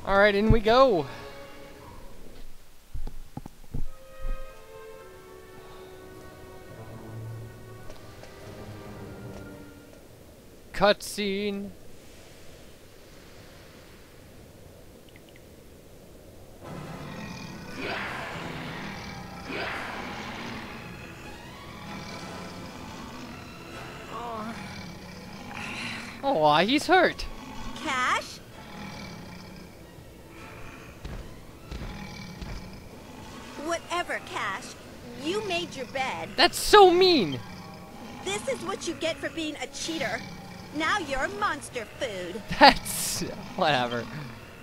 Alright, in we go. Cutscene. Oh, he's hurt. Cash? Whatever, Cash. You made your bed. That's so mean. This is what you get for being a cheater. Now you're monster food. That's... whatever.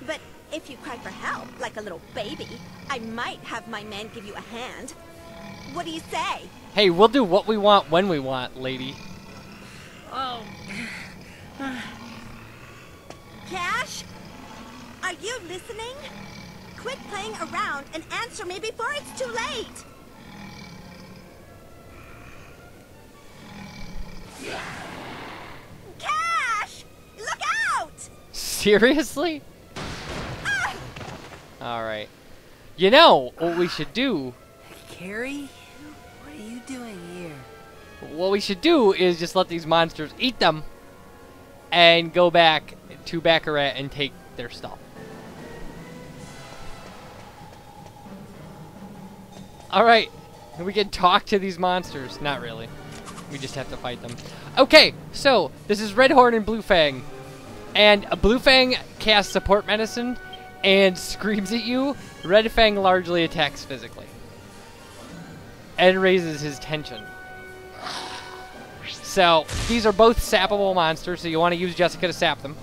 But if you cry for help, like a little baby, I might have my man give you a hand. What do you say? Hey, we'll do what we want when we want, lady. Oh. Cash? Are you listening? Quit playing around and answer me before it's too late. Cash! Look out! Seriously? Alright. You know what we should do? Carrie? What are you doing here? What we should do is just let these monsters eat them and go back to Baccarat and take their stuff. Alright. We can talk to these monsters. Not really. We just have to fight them. Okay, so this is Red Horn and Blue Fang. And Blue Fang casts support medicine and screams at you. Red Fang largely attacks physically. And raises his tension. So, these are both sappable monsters, so you want to use Jessica to sap them.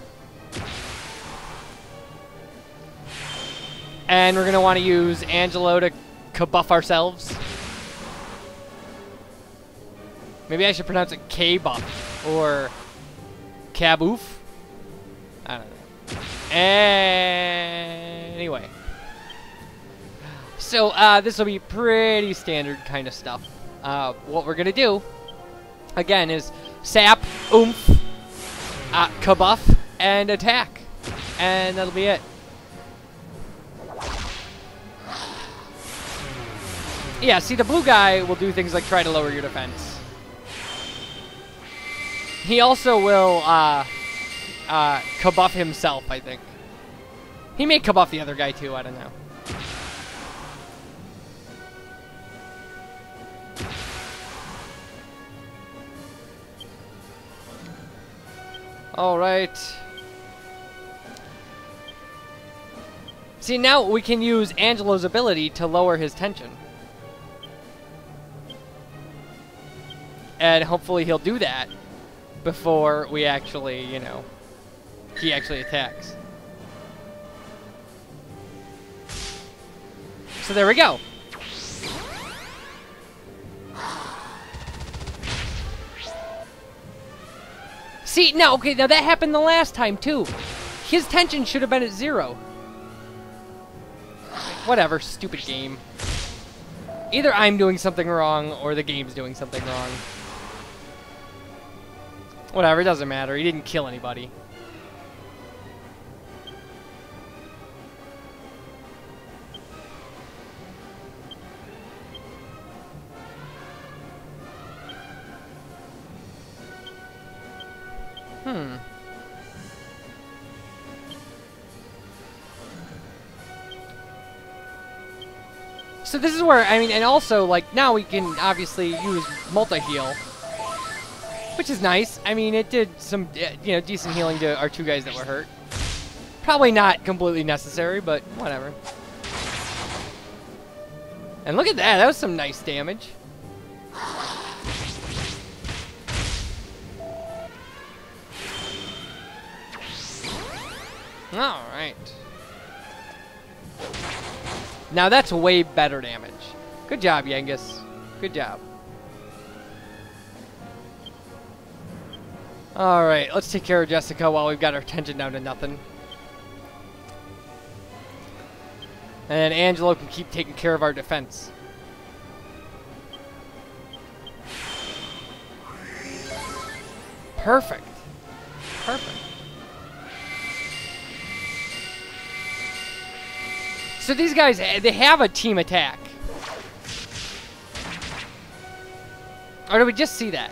And we're going to want to use Angelo to kabuff ourselves. Maybe I should pronounce it K-buff or Kaboof. I don't know. Anyway. So, this will be pretty standard kind of stuff. What we're going to do, again, is sap, oomph, kabuff, and attack. And that'll be it. Yeah, see, the blue guy will do things like try to lower your defense. He also will kabuff himself, I think. He may kabuff the other guy too, I don't know. Alright. See, now we can use Angelo's ability to lower his tension. And hopefully he'll do that before we actually, you know, he actually attacks. So there we go. See, now, okay, now that happened the last time, too. His tension should have been at 0. Whatever, stupid game. Either I'm doing something wrong, or the game's doing something wrong. Whatever, it doesn't matter. He didn't kill anybody. So this is where, I mean, and also, like, now we can obviously use multi-heal, which is nice. I mean, it did some, you know, decent healing to our 2 guys that were hurt. Probably not completely necessary, but whatever. And look at that, that was some nice damage. Alright. Now that's way better damage. Good job, Yengus. Good job. Alright, let's take care of Jessica while we've got our tension down to nothing. And Angelo can keep taking care of our defense. Perfect. Perfect. So these guys, they have a team attack. Or did we just see that?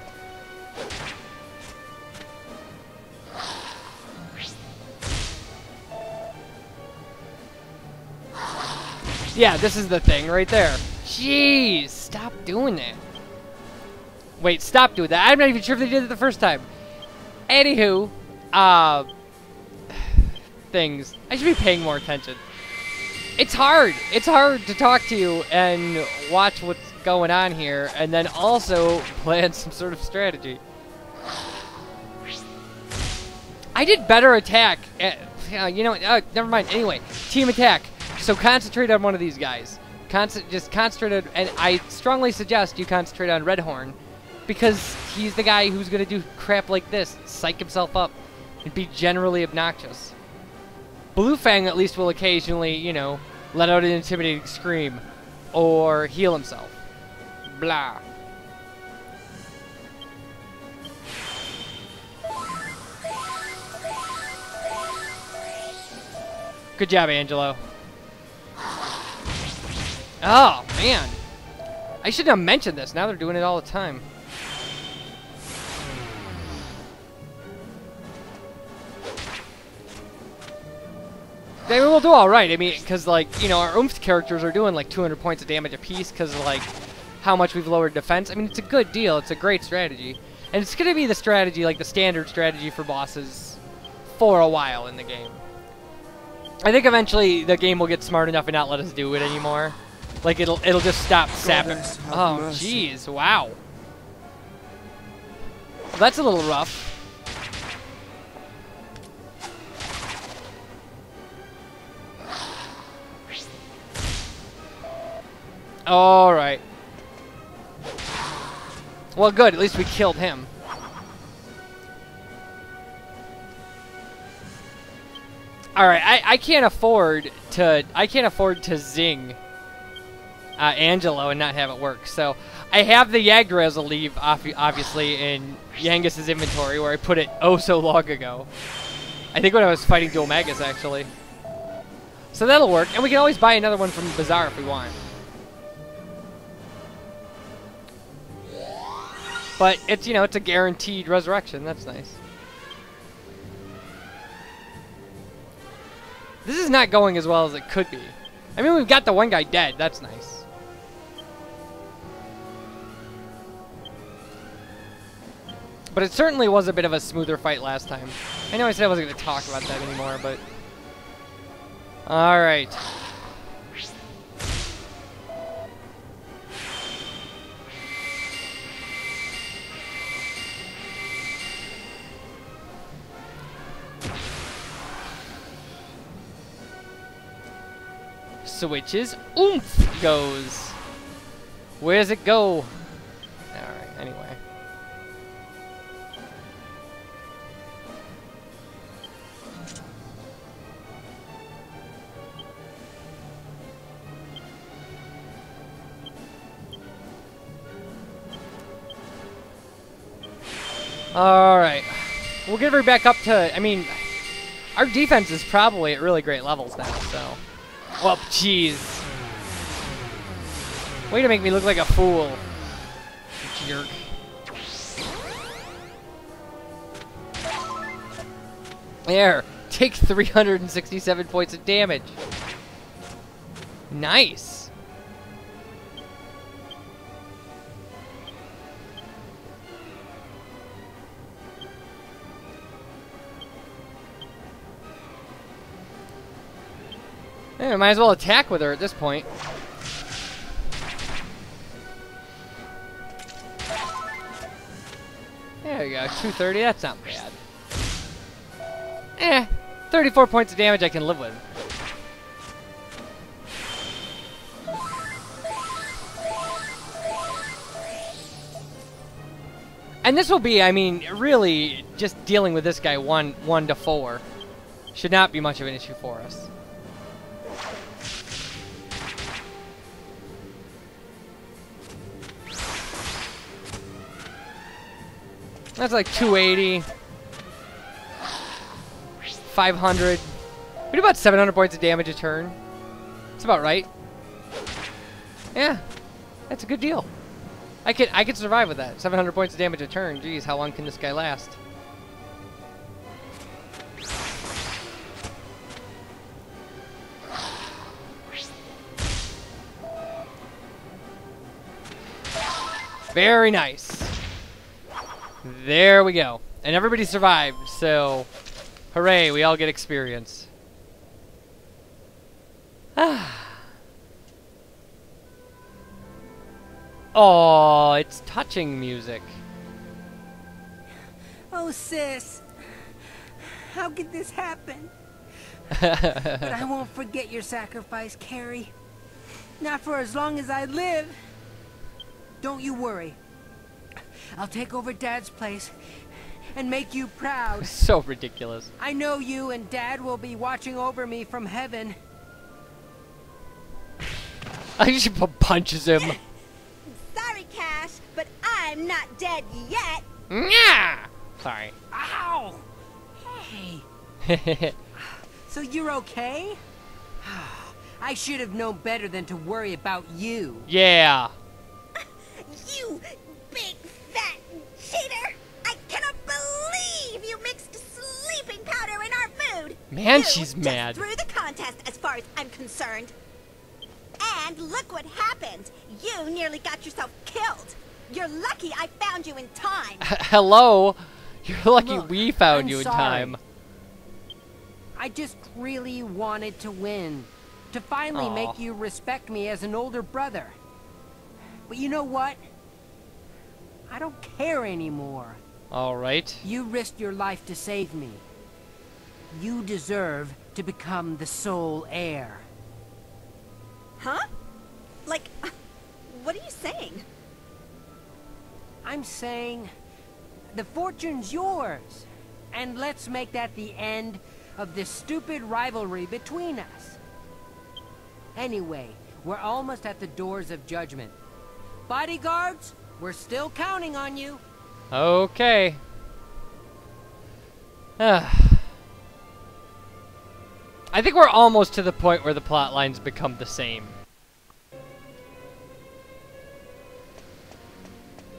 Yeah, this is the thing right there. Jeez, stop doing that. Wait, stop doing that. I'm not even sure if they did it the first time. Anywho, things. I should be paying more attention. It's hard. It's hard to talk to you and watch what's going on here, and then also plan some sort of strategy. I did better attack. You know what? Never mind. Anyway, team attack. So concentrate on one of these guys. Just concentrate on, and I strongly suggest you concentrate on Redhorn, because he's the guy who's gonna do crap like this, psych himself up, and be generally obnoxious. Bluefang at least will occasionally, you know, let out an intimidating scream, or heal himself. Blah. Good job, Angelo. Oh, man. I shouldn't have mentioned this. Now they're doing it all the time. They will do all right. I mean, because, like, you know, our oomph characters are doing, like, 200 points of damage apiece because of, like, how much we've lowered defense. I mean, it's a good deal. It's a great strategy. And it's going to be the strategy, like, the standard strategy for bosses for a while in the game. I think eventually the game will get smart enough and not let us do it anymore. Like, it'll just stop sapping. Oh, jeez. Wow. Well, that's a little rough. All right. Well, good. At least we killed him. All right. I can't afford to zing Angelo and not have it work. So I have the Yggdrasil leave obviously in Yangus's inventory where I put it oh so long ago. I think when I was fighting Dual Magus actually. So that'll work, and we can always buy another one from the Bazaar if we want. But it's, you know, it's a guaranteed resurrection. That's nice. This is not going as well as it could be. I mean, we've got the one guy dead. That's nice. But it certainly was a bit of a smoother fight last time. I know I said I wasn't going to talk about that anymore, but... Alright. Switches. Oomph goes. Where does it go? Alright, anyway. Alright. We'll get her back up to... I mean, our defense is probably at really great levels now, so... Well, jeez. Way to make me look like a fool. Jerk. There. Take 367 points of damage. Nice. Yeah, might as well attack with her at this point. There you go, 230, that's not bad. 34 points of damage I can live with. And this will be, I mean, really just dealing with this guy 1 to 4. Should not be much of an issue for us. That's like 280, 500. We do about 700 points of damage a turn. It's about right. Yeah, that's a good deal. I can survive with that. 700 points of damage a turn. Jeez, how long can this guy last? Very nice. There we go. And everybody survived, so hooray, we all get experience. Oh, it's touching music. Oh, sis. How could this happen? But I won't forget your sacrifice, Carrie. Not for as long as I live. Don't you worry. I'll take over Dad's place and make you proud. So ridiculous. I know you and Dad will be watching over me from heaven. I just punches him. Sorry, Cash, but I'm not dead yet. Yeah. Sorry. Ow! Hey. So you're okay? I should have known better than to worry about you. Yeah. You big fat cheater! I cannot believe you mixed sleeping powder in our food. Man, You she's just mad. threw the contest as far as I'm concerned. And look what happened. You nearly got yourself killed. You're lucky I found you in time. Hello. You're lucky Look, we found I'm you in sorry. time. I just really wanted to win. To finally Aw. make you respect me as an older brother. But you know what? I don't care anymore. All right. You risked your life to save me. You deserve to become the sole heir. Huh? Like, what are you saying? I'm saying the fortune's yours. And let's make that the end of this stupid rivalry between us. Anyway, we're almost at the doors of judgment. Bodyguards, we're still counting on you. Okay. I think we're almost to the point where the plot lines become the same.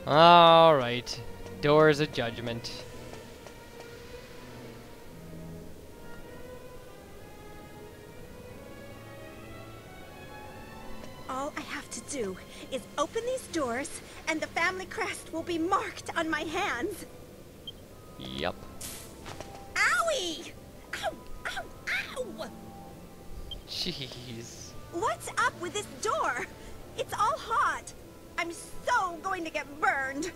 All right. Doors of Judgment. All I have to do is open these doors, and the family crest will be marked on my hands. Yep. Owie! Ow! Ow! Ow! Jeez. What's up with this door? It's all hot. I'm so going to get burned.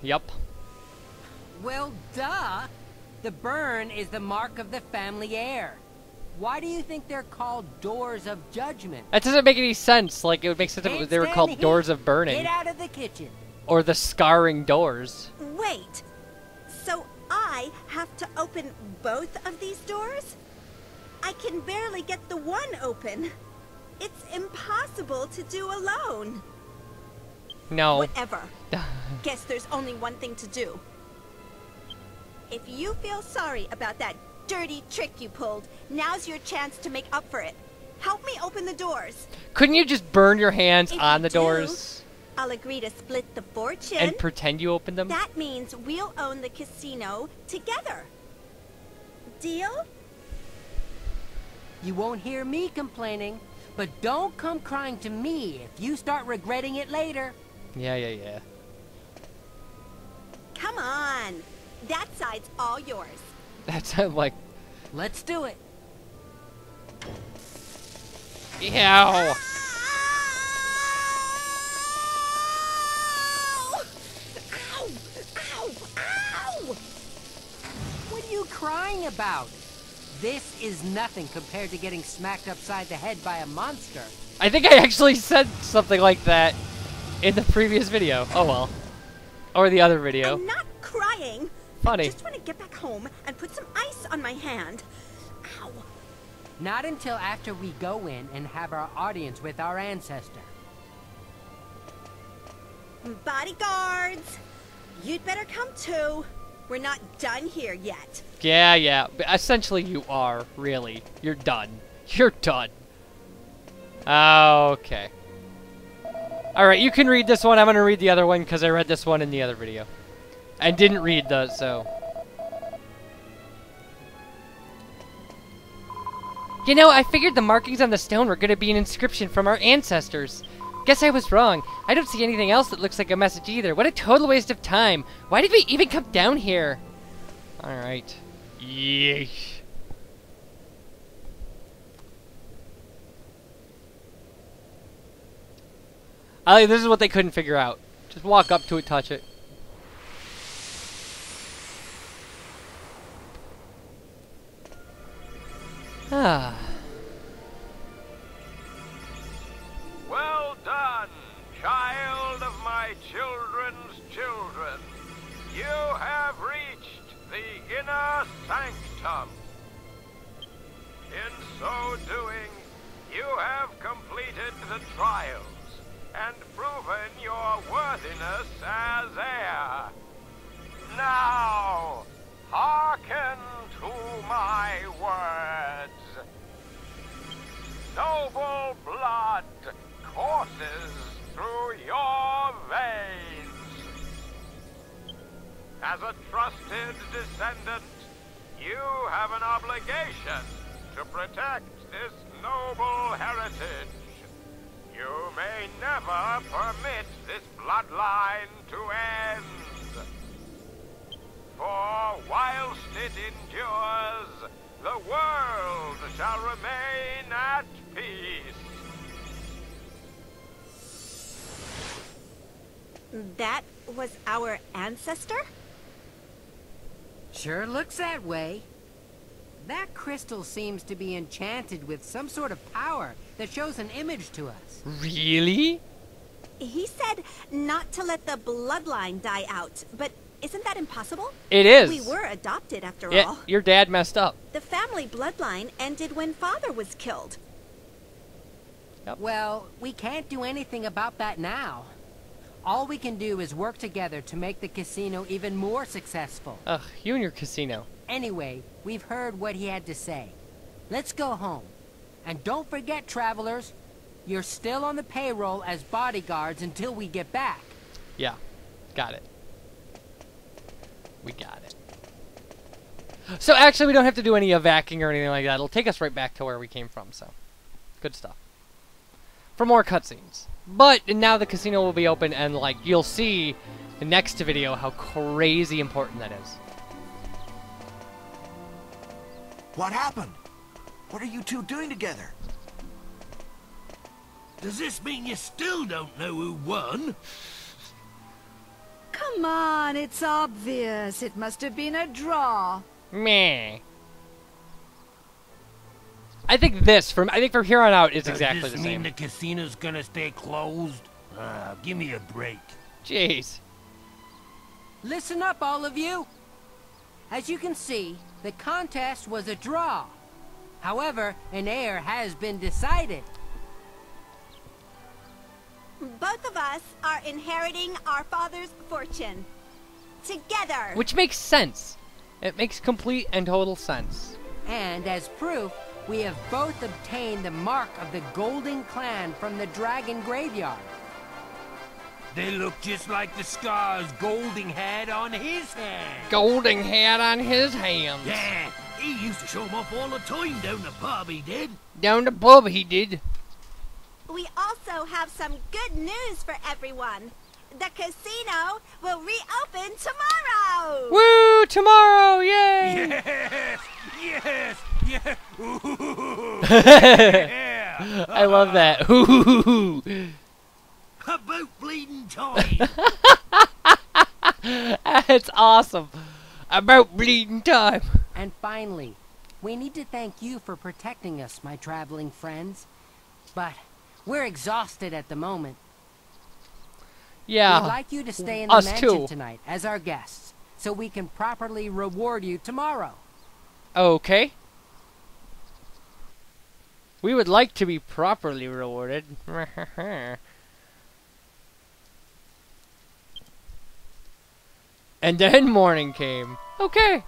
Yep. Well, duh. The burn is the mark of the family heir. Why do you think they're called doors of judgment? That doesn't make any sense. Like, it would make sense if Can't they were stand called the heat. doors of burning. Get out of the kitchen. Or the scarring doors. Wait. So I have to open both of these doors? I can barely get the one open. It's impossible to do alone. No. Whatever. Guess there's only one thing to do. If you feel sorry about that dirty trick you pulled, now's your chance to make up for it. Help me open the doors. Couldn't you just burn your hands If on you the do, doors I'll agree to split the fortune. and pretend you opened them? That means we'll own the casino together. Deal? You won't hear me complaining, but don't come crying to me if you start regretting it later. Yeah. Come on. That side's all yours. That's like, Let's do it. ew. Ow! Ow! Ow! Ow! What are you crying about? This is nothing compared to getting smacked upside the head by a monster. I think I actually said something like that in the previous video. Oh well. Or the other video. I'm not crying. Funny. I just want to get back home and put some ice on my hand. Ow. Not until after we go in and have our audience with our ancestor. Bodyguards, you'd better come too. We're not done here yet. Yeah. But essentially you are, really. You're done. You're done. Okay. Alright, you can read this one. I'm going to read the other one because I read this one in the other video. And didn't read the, so... You know, I figured the markings on the stone were going to be an inscription from our ancestors. Guess I was wrong. I don't see anything else that looks like a message either. What a total waste of time. Why did we even come down here? Alright. Yeesh. This is what they couldn't figure out. Just walk up to it, touch it. Ah. Well done, child of my children's children. You have reached the inner sanctum. In so doing, you have completed the trials and proven your worthiness as heir. Now, hearken to my words. Noble blood courses through your veins. As a trusted descendant, you have an obligation to protect this noble heritage. You may never permit this bloodline to end. For whilst it endures, the world shall remain at peace. That was our ancestor? Sure looks that way. That crystal seems to be enchanted with some sort of power that shows an image to us. Really? He said not to let the bloodline die out, but isn't that impossible? It is. We were adopted after Yeah, all. your dad messed up. The family bloodline ended when Father was killed. Yep. Well, we can't do anything about that now. All we can do is work together to make the casino even more successful. Ugh, you and your casino. Anyway, we've heard what he had to say. Let's go home. And don't forget, travelers, you're still on the payroll as bodyguards until we get back. Yeah, got it. We got it. So actually, we don't have to do any evacing or anything like that. It'll take us right back to where we came from, so. Good stuff. For more cutscenes. But now the casino will be open, and like you'll see the next video how crazy important that is. What happened? What are you two doing together? Does this mean you still don't know who won? Come on, it's obvious. It must have been a draw. Meh. I think from here on out, it's exactly the Does this same. mean the casino's gonna stay closed? Give me a break. Jeez. Listen up, all of you. As you can see, the contest was a draw. However, an heir has been decided. Both of us are inheriting our father's fortune. Together. Which makes sense. It makes complete and total sense. And as proof, we have both obtained the mark of the Golden Clan from the Dragon Graveyard. They look just like the scars Golding had on his hand. Golding hat on his hands. Yeah, he used to show 'em off all the time down the pub, he did. Down the pub he did. We also have some good news for everyone. The casino will reopen tomorrow! Woo! Tomorrow! Yay! Yes! Yes! Yeah! Ooh. Yeah! I love that. About bleeding time! That's awesome. About bleeding time. And finally, we need to thank you for protecting us, my traveling friends. But we're exhausted at the moment. Yeah. We'd like you to stay in the Us mansion too. tonight as our guests, so we can properly reward you tomorrow. Okay. We would like to be properly rewarded. And then morning came. Okay.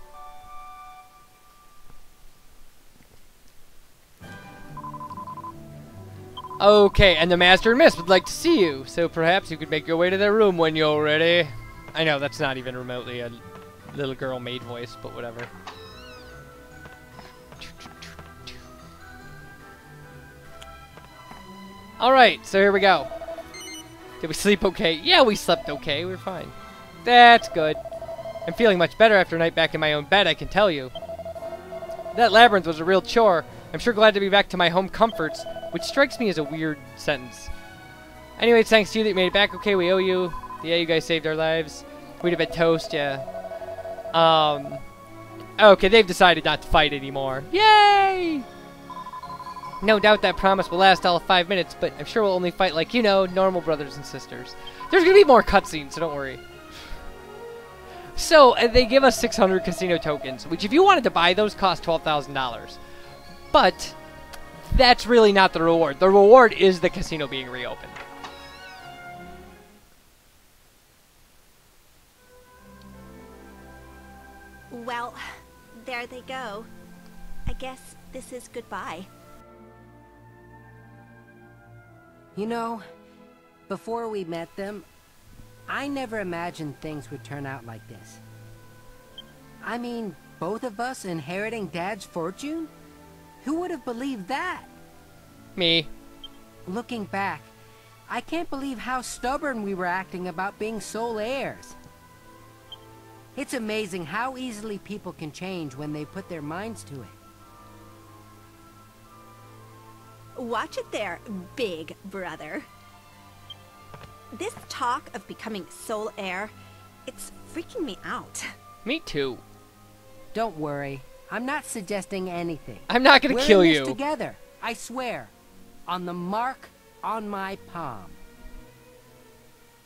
Okay, and the Master and Miss would like to see you, so perhaps you could make your way to their room when you're ready. I know, that's not even remotely a little girl maid voice, but whatever. Alright, so here we go. Did we sleep okay? Yeah, we slept okay. We're fine. That's good. I'm feeling much better after a night back in my own bed, I can tell you. That labyrinth was a real chore. I'm sure glad to be back to my home comforts, which strikes me as a weird sentence. Anyway, it's thanks to you that you made it back okay. We owe you. Yeah, you guys saved our lives. We'd have been toast, yeah. Okay, they've decided not to fight anymore. Yay! No doubt that promise will last all of 5 minutes, but I'm sure we'll only fight like, you know, normal brothers and sisters. There's gonna be more cutscenes, so don't worry. So, they give us 600 casino tokens, which if you wanted to buy those cost $12,000. But, that's really not the reward. The reward is the casino being reopened. Well, there they go. I guess this is goodbye. You know, before we met them, I never imagined things would turn out like this. I mean, both of us inheriting Dad's fortune? Who would have believed that? Me. Looking back, I can't believe how stubborn we were acting about being sole heirs. It's amazing how easily people can change when they put their minds to it. Watch it there, big brother. This talk of becoming sole heir, it's freaking me out. Me too. Don't worry, I'm not suggesting anything. I'm not gonna We're kill in this you. together, I swear. On the mark on my palm.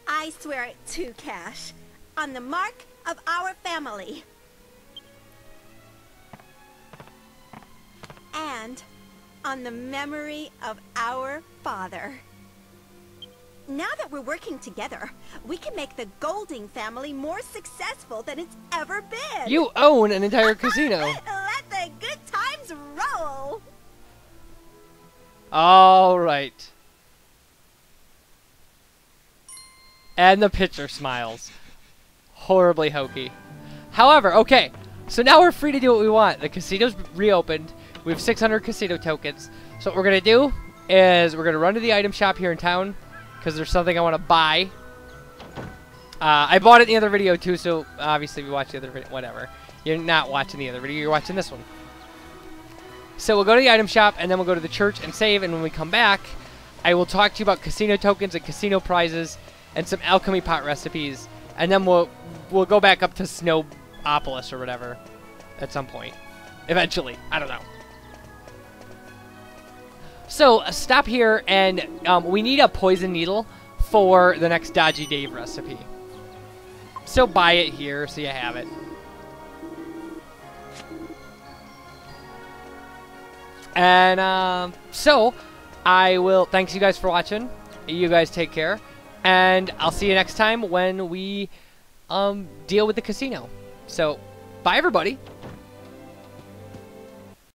I swear it too, Cash. On the mark of our family. And on the memory of our father. Now that we're working together, we can make the Golding family more successful than it's ever been. You own an entire casino. Let the good times roll. All right. And the picture smiles. Horribly hokey. However, okay, so now we're free to do what we want. The casino's reopened. We have 600 casino tokens. So what we're going to do is we're going to run to the item shop here in town because there's something I want to buy. I bought it in the other video too, so obviously if you watch the other video, whatever. You're not watching the other video, you're watching this one. So we'll go to the item shop, and then we'll go to the church and save, and when we come back, I will talk to you about casino tokens and casino prizes and some alchemy pot recipes, and then we'll go back up to Snowpolis or whatever at some point. Eventually. I don't know. So, stop here, and we need a poison needle for the next Dodgy Dave recipe. So buy it here so you have it. And, so, I will, thanks you guys for watching. You guys take care. And I'll see you next time when we, deal with the casino. So, bye everybody.